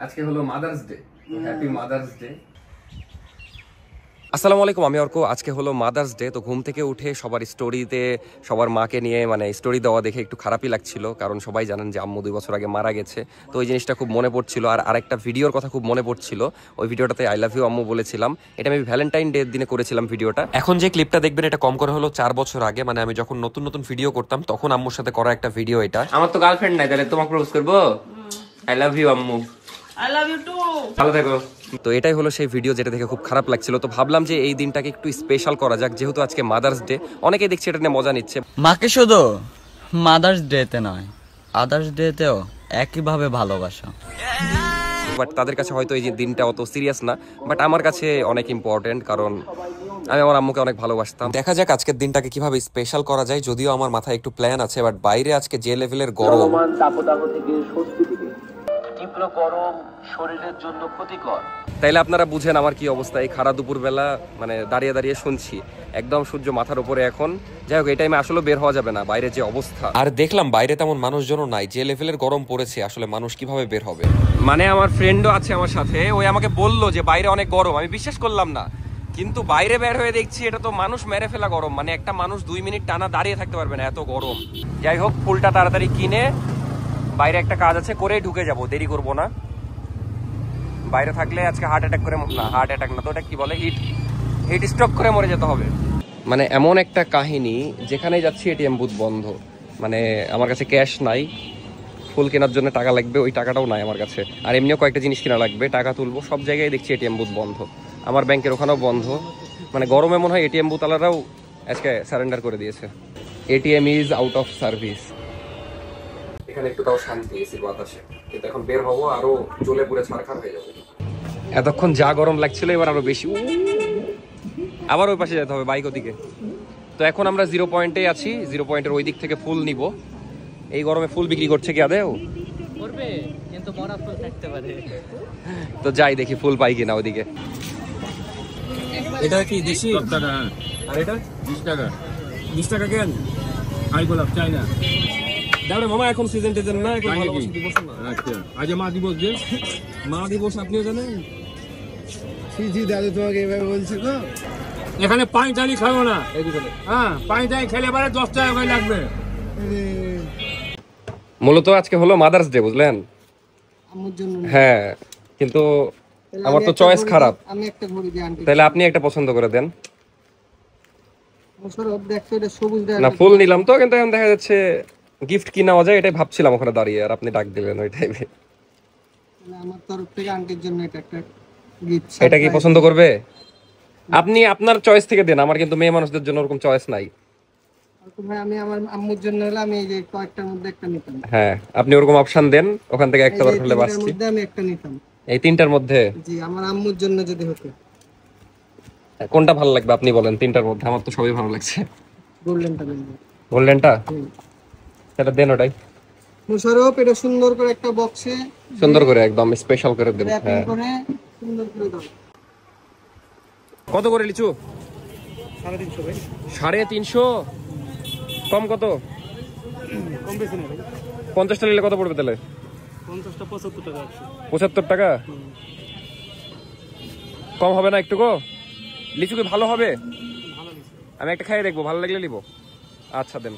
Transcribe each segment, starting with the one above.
আজকে হলো mother's day. Happy mother's day. আসসালামু আলাইকুম, আমি অর্ক। আজকে হলো মাদার্স ডে। তো ঘুম থেকে উঠে সবার স্টোরিতে সবার মাকে নিয়ে স্টোরি দেওয়া দেখে একটু খারাপই লাগছিল, কারণ সবাই জানেন যে আম্মু 2 বছর আগে মারা গেছে। তো ওই জিনিসটা খুব মনে পড়ছিল। আর আরেকটা ভিডিওর কথা খুব মনে পড়ছিল। ওই ভিডিওটাতে আই লাভ ইউ আম্মু বলেছিলাম। এটা আমি ভ্যালেন্টাইন ডে দিনে করেছিলাম ভিডিওটা। এখন যে ক্লিপটা দেখবেন এটা কম করে হলো 4 বছর আগে, আমি যখন নতুন নতুন ভিডিও করতাম তখন আম্মুর সাথে করা একটা ভিডিও এটা। আমার তো গার্লফ্রেন্ড নাই, তাহলে তোমাকে প্রপোজ করবো। আই লাভ ইউ আম্মু। I love you too. ভালো থেকো। তো এটাই হলো সেই ভিডিও যেটা দেখে খুব খারাপ লাগছিল। তো ভাবলাম যে এই দিনটাকে একটু স্পেশাল করা যাক, যেহেতু আজকে মাদার্স ডে। অনেকেই দেখছি এটা নিয়ে মজা নিচ্ছে। মাকে শুধু মাদার্স ডেতে নয়, আদার্স ডেতেও একইভাবে ভালোবাসা। বাট তাদের কাছে হয়তো এই দিনটা অত সিরিয়াস না, বাট আমার কাছে অনেক ইম্পর্টেন্ট, কারণ আমি আমার আম্মুকে অনেক ভালোবাসতাম। দেখা যাক আজকের দিনটাকে কিভাবে স্পেশাল করা যায়। যদিও আমার মাথায় একটু প্ল্যান আছে, বাট বাইরে আজকে যে লেভেলের গরম, তাপদাহ থেকে স্বস্তি দিবে। তীব্র গরম শরীরের জন্য ক্ষতিকর। তাইলে আপনারা বুঝেন আমার কি অবস্থা। এই খারা দুপুরবেলা দাঁড়িয়ে দাঁড়িয়ে শুনছি, একদম সূর্য মাথার উপরে এখন। যাই হোক, এই টাইমে আসলে বের হওয়া যাবে না, বাইরে যে অবস্থা। আর দেখলাম বাইরে তেমন মানুষজনও নাই, যে লেভেলের গরম পড়েছে আসলে মানুষ কিভাবে বের হবে। আমার ফ্রেন্ডও আছে আমার সাথে, ওই আমাকে বললো যে বাইরে অনেক গরম। আমি বিশ্বাস করলাম না, কিন্তু বাইরে বের হয়ে দেখছি এটা তো মানুষ মেরে ফেলা গরম। একটা মানুষ 2 মিনিট টানা দাঁড়িয়ে থাকতে পারবে না, এত গরম। যাই হোক, ফুলটা তাড়াতাড়ি কিনে বাইরে একটা কাজ আছে, করেই ঢুকে যাব, দেরি করবো না। বাইরে থাকলে আজকে হার্ট অ্যাটাক না তো, ওটা কি বলে, হিট স্ট্রোক করে মরে যেতে হবে। এমন একটা কাহিনী, যেখানে যাচ্ছি এটিএম বুথ বন্ধ। আমার কাছে ক্যাশ নাই, ফুল কেনার জন্য টাকা লাগবে, ওই টাকাটাও নাই আমার কাছে। আর এমনিও কয়েকটা জিনিস কেনা লাগবে, টাকা তুলবো, সব জায়গায় দেখছি এটিএম বুথ বন্ধ। আমার ব্যাংকের ওখানেও বন্ধ। গরমে মনে হয় এটিএম বুথ আলারাও আজকে সারেন্ডার করে দিয়েছে। ATM is out of service. এখানে একটু তাও শান্তি, এসির বাতাসে। কিন্তু এখন বের হবো, আরো জ্বলে পুড়ে ছারখার হয়ে যাবে। এতক্ষণ যা গরম লাগছিল, এবার আরো বেশি। আবার ওই পাশে যেতে হবে, বাইক ওদিকে। তো এখন আমরা 0 পয়েন্টে আছি, 0 পয়েন্টের ওই দিক থেকে ফুল নিব। এই গরমে ফুল বিক্রি করছে কি আদেও? করবে, কিন্তু মরা ফুল থাকতে পারে। তো যাই দেখি ফুল পাই কিনা ওদিকে। এটা কি দেশি? 10 টাকা। আর এটা 20 টাকা। 20 টাকা কেন? আই গোলাপ চাই না। দাঁড়ে মামা, এখন সিজন টিজন না, এখন ভালোবাসা দিবস না। আচ্ছা, আজ মা দিবস যে। মা দিবস আপনিও জানেন? জি দাদু তোমাকে এভাবে বলছে তো। এখানে পাঁচটালি খাবো না। হ্যাঁ, পাঁচটালি খেলে পরে 10 টাকা করে লাগবে। মূলত আজকে হলো মাদার্স ডে, বুঝলেন? আম্মুর জন্য। হ্যাঁ, কিন্তু আমার তো চয়েস খারাপ। আমি একটা ঘড়ি দিই আন্টি। তাহলে আপনি একটা পছন্দ করে দেন। সরব দেখছো, এটা সবুজ দেয় না, ফুল নিলাম তো, কিন্তু এখন দেখা যাচ্ছে গিফট কি নেওয়া যায় এটাই ভাবছিলাম ওখানে দাঁড়িয়ে, আর আপনি ডাক দিলেন ওই টাইমে। আমার তরফ থেকে আন্টির জন্য এটা একটা গিফট। এটা কি পছন্দ করবে? আপনি আপনার চয়েস থেকে দেন, আমার কিন্তু মেয়ে মানুষদের জন্য ওরকম চয়েস নাই। ভাই, আমি আমার আম্মুর জন্য হলে আমি এই যে কয়েকটার মধ্যে একটা নিতাম। হ্যাঁ, আপনি ওরকম অপশন দেন, ওখান থেকে একটা হলে বাঁচছি। মধ্যে আমি একটা নিতাম। এই 3টার মধ্যে? জি, আমার আম্মুর জন্য যদি হতো। কোনটা ভালো লাগবে আপনি বলেন 3টার মধ্যে? আমার তো সবই ভালো লাগছে। গোল্ডেনটা দেন। গোল্ডেনটা? সেটা দেন ওটাই। মুশারফ, এটা সুন্দর করে একটা বক্সে সুন্দর করে একদম স্পেশাল করে দেন। র‍্যাপিং হ্যাঁ, করে সুন্দর করে দাও। কত করে লিচু? 350 ভাই। 350? কম কত? কম বেশি না ভাই। 50টা নিলে কত পড়বে তাহলে? 50টা 75 টাকা। 75 টাকা? কম হবে না একটু গো? লিচু কি ভালো হবে? আমি একটা খাইয়ে দেখবো, ভালো লাগলে নিব। আচ্ছা দেন।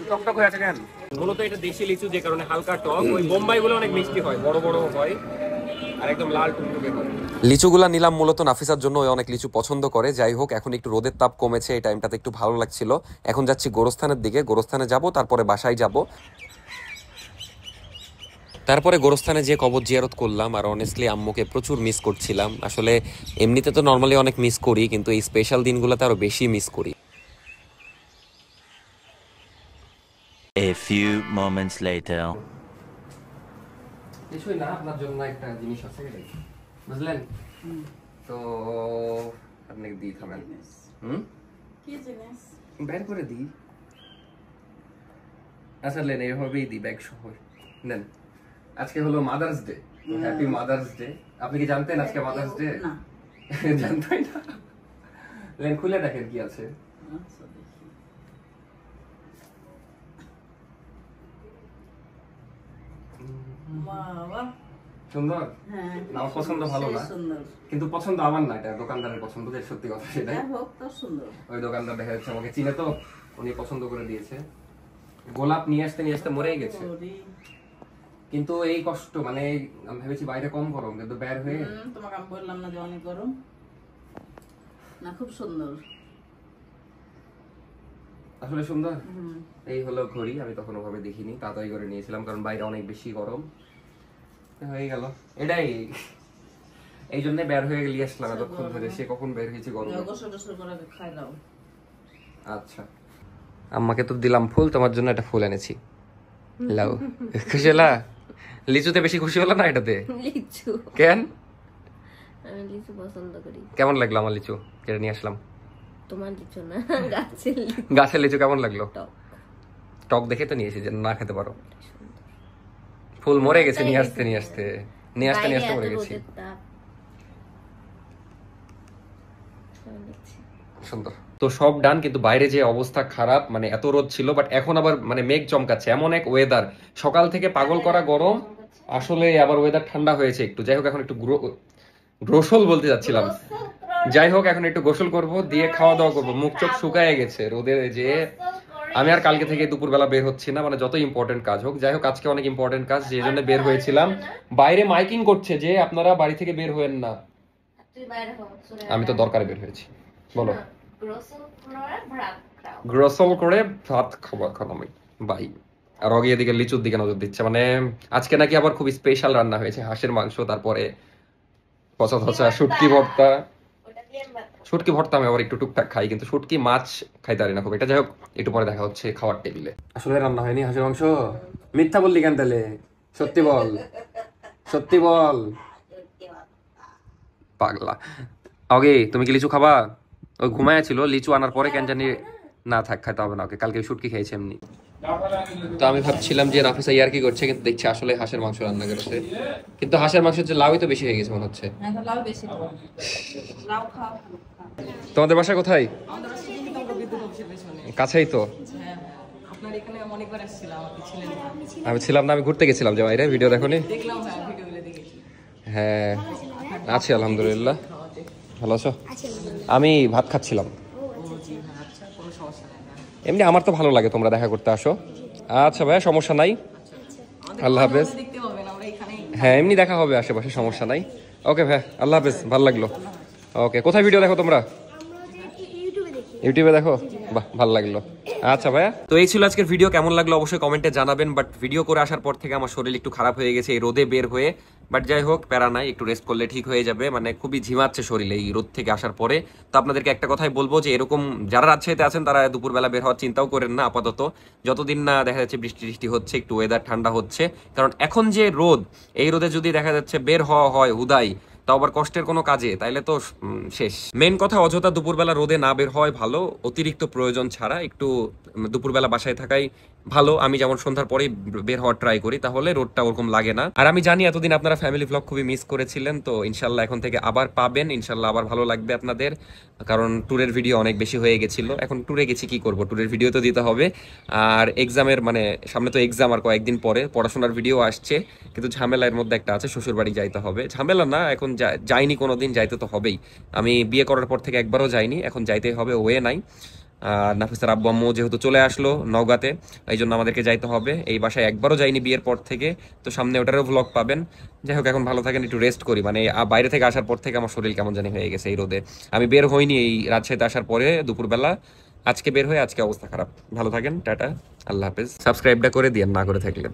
টকটক হয়ে আছে কেন? মূলত এটা দেশি লিচু, যে কারণে হালকা টক। ওই বোম্বাই গুলো অনেক মিষ্টি হয়, বড় বড় হয়, আর একদম লাল টুকটুকে হয়। লিচুগুলা নিলাম মূলত নাফিসার জন্য, ওই অনেক লিচু পছন্দ করে। যাই হোক, এখন একটু রোদের তাপ কমেছে, এই টাইমটাতে একটু ভালো লাগছিল। এখন যাচ্ছি গোরস্থানের দিকে, গোরস্থানে যাব, তারপরে বাসায় যাব। তারপরে গোরস্থানে যে কবর জিয়ারত করলাম, আর অনেস্টলি আম্মুকে প্রচুর মিস করছিলাম। আসলে এমনিতে তো নর্মালি অনেক মিস করি, কিন্তু এই স্পেশাল দিনগুলোতে আরো বেশি মিস করি। A few moments later. কিছুই না, আপনার জন্য একটা জিনিস আছে, বুঝলেন? তো আপনি দিই থামেন। কি জিনিস? বের করে দিই। আচ্ছা নেন, এইভাবেই দিই, ব্যাগ সহ নেন। আজকে হলো mother's day. Happy mother's day. আপনি কি জানতেন আজকে মাদার্স ডে? না। জানতাই না? লেন খুলে দেখেন কি আছে। বাবা সুন্দর হ্যাঁ না, আমার পছন্দ ভালো না, সুন্দর কিন্তু পছন্দ আমার না, এটা দোকানদারের পছন্দ, যে সত্যি কথা সেটাই। হ্যাঁ হোক তো সুন্দর ওই দোকানদার দেখা যাচ্ছে আমাকে চিনে তো, উনি পছন্দ করে দিয়েছে। গোলাপ নিয়ে আসতে মরেই গেছে, ওরে, কিন্তু এই কষ্ট মানে আমি ভেবেছি বাইরে কম গরম, কিন্তু বের হয়ে তোমাকে আমি বললাম না যে অনেক গরম না, খুব সুন্দর। আসলে সুন্দর। এই হলো ঘড়ি, আমি তখন ওভাবে দেখিনি, তাড়াতাড়ি করে নিয়েছিলাম কারণ বাইরে অনেক বেশি গরম। হয়ে গেল এটাই, এই জন্য বের হয়ে গেলে আসলাম এতক্ষণ ধরে, সে কখন বের হয়েছে গরম। গোসল টোসল করে খাই দাও। আচ্ছা, আম্মাকে তো দিলাম ফুল, তোমার জন্য একটা ফুল এনেছি, লাও। খুশি হলা? লিচুতে বেশি খুশি হলো না এটাতে? লিচু, কেন? আমি লিচু পছন্দ করি। কেমন লাগলো আমার লিচু কেটে নিয়ে আসলাম? তোমার লিচু না, গাছের লিচু। গাছের লিচু কেমন লাগলো? টক। টক দেখে তো নিয়েছি যে না খেতে পারো। ফুল মরে গেছে নিয়ে আসতে মরে গেছি। সুন্দর তো সব ডান, কিন্তু বাইরে যে অবস্থা খারাপ, মানে এত রোদ ছিল, বাট এখন আবার মানে মেঘ চমকাচ্ছে, এমন এক ওয়েদার, সকাল থেকে পাগল করা গরম, আসলে আবার ওয়েদার ঠান্ডা হয়েছে একটু। যাই হোক এখন একটু গোসল বলতে যাচ্ছিলাম, যাই হোক এখন একটু গোসল করব, দিয়ে খাওয়া দাওয়া করবো, মুখ চোখ শুকায় গেছে রোদে, যে আমি আর কালকে থেকে দুপুরবেলা বের হচ্ছি না, মানে যত ইম্পর্টেন্ট কাজ হোক। যাই হোক আজকে অনেক ইম্পর্টেন্ট কাজ, যে জন্য বের হয়েছিলাম। বাইরে মাইকিং করছে যে আপনারা বাড়ি থেকে বের হয়েন না, আমি তো দরকারে বের হয়েছি। বলো, গ্রোসল করে ভাত খাবার খাওয়ামি বাই। আর অগে এদিকে লিচুর দিকে নজর দিচ্ছে, মানে আজকে নাকি আবার খুব স্পেশাল রান্না হয়েছে, হাঁসের মাংস, তারপরে পচা ধচা শুটকি ভর্তা। শুটকি ভর্তা আমি আবার একটু টুকটাক খাই, কিন্তু শুটকি মাছ খাইতে পারি না খুব এটা। যাই হোক একটু পরে দেখা হচ্ছে খাওয়ার টেবিলে। আসলে রান্না হয়নি হাঁসের মাংস? মিথ্যা বললি কেন তাহলে? সত্যি বল, সত্যি বল পাগলা। ওকে তুমি কি লিচু খাবা? ওই ঘুমায় ছিল, লিচু আনার পরে কেন জানি না, থাক খাইতে হবে না ওকে, কালকে শুটকি খেয়েছি এমনি। তো আমি ভাবছিলাম যে নাফিসা ইয়ার কি করছে, কিন্তু দেখছি আসলে হাঁসের মাংস রান্না করেছে, কিন্তু হাঁসের মাংসের যে লাউই তো বেশি হয়ে গেছে মনে হচ্ছে। লাউ বেশি তো, লাউ খাও। তোমাদের বাসা কোথায়? কাছেই তো। আপনার এখানে অনেকবার আসছিলাম, আপনি ছিলেন না। আমি ছিলাম না, আমি ঘুরতে গেছিলাম যে বাইরে, ভিডিও দেখোনি? দেখলাম হ্যাঁ, ভিডিওগুলো দেখেছি। হ্যাঁ আছি আলহামদুলিল্লাহ। ভালো আছো? আমি ভাত খাচ্ছিলাম। এমনি আমার তো ভালো লাগে তোমরা দেখা করতে আসো। আচ্ছা ভাইয়া সমস্যা নাই, আল্লাহ হাফেজ। হ্যাঁ এমনি দেখা হবে আশেপাশে, সমস্যা নাই। ওকে ভাইয়া আল্লাহ হাফেজ, ভালো লাগলো। ওকে কোথায় ভিডিও দেখো তোমরা? ইউটিউবে দেখো, বাহ ভালো লাগলো। আচ্ছা ভাইয়া, তো এই ছিল আজকের ভিডিও, কেমন লাগলো অবশ্যই কমেন্টে জানাবেন। বাট ভিডিও করে আসার পর থেকে আমার শরীর একটু খারাপ হয়ে গেছে এই রোদে বের হয়ে, বাট যাই হোক প্যারা নাই, একটু রেস্ট করলে ঠিক হয়ে যাবে। মানে খুবই ঝিমাচ্ছে শরীরে এই রোদ থেকে আসার পরে। তো আপনাদেরকে একটা কথাই বলবো যে এরকম যারা রাজশাহীতে আছেন তারা দুপুরবেলা বের হওয়ার চিন্তাও করেন না আপাতত, যতদিন না দেখা যাচ্ছে বৃষ্টি হচ্ছে, একটু ওয়েদার ঠান্ডা হচ্ছে। কারণ এখন যে রোদ, এই রোদে যদি দেখা যাচ্ছে বের হওয়া হয় হুদাই, তাও আবার কষ্টের কোনো কাজে, তাইলে তো শেষ। মেন কথা অযথা দুপুরবেলা রোদে না বের হয় ভালো, অতিরিক্ত প্রয়োজন ছাড়া একটু দুপুরবেলা বাসায় থাকাই ভালো। আমি যেমন সন্ধ্যার পরেই বের হওয়ার ট্রাই করি, তাহলে রোদটা ওরকম লাগে না। আর আমি জানি এতদিন আপনারা ফ্যামিলি ভ্লগ খুবই মিস করেছিলেন, তো ইনশাল্লাহ এখন থেকে আবার পাবেন, ইনশাল্লাহ আবার ভালো লাগবে আপনাদের। কারণ ট্যুরের ভিডিও অনেক বেশি হয়ে গেছিল, এখন ট্যুরে গেছি কি করব, ট্যুরের ভিডিও তো দিতে হবে। আর এক্সামের মানে সামনে তো এক্সাম আর কয়েকদিন পরে, পড়াশোনার ভিডিও আসছে, কিন্তু ঝামেলার মধ্যে একটা আছে, শ্বশুর বাড়ি যাইতে হবে। ঝামেলা না, এখন যাইনি কোনোদিন, যাইতে তো হবেই। আমি বিয়ে করার পর থেকে একবারও যাইনি, এখন যাইতেই হবে, ওয়ে নাই। আর নাফিসার আব্বু আম্মু যেহেতু চলে আসলো নওগাঁতে, এই জন্য আমাদেরকে যাইতে হবে। এই বাসায় একবারও যাইনি বিয়ের পর থেকে, তো সামনে ওটারও ভ্লগ পাবেন। যাই হোক এখন ভালো থাকেন, একটু রেস্ট করি। মানে বাইরে থেকে আসার পর থেকে আমার শরীর কেমন জানি হয়ে গেছে এই রোদে। আমি বের হইনি এই রাজশাহীতে আসার পরে দুপুরবেলা, আজকে বের হয়ে আজকে অবস্থা খারাপ। ভালো থাকেন, টাটা, আল্লাহ হাফেজ। সাবস্ক্রাইবটা করে দিয়েন না করে থাকলেন।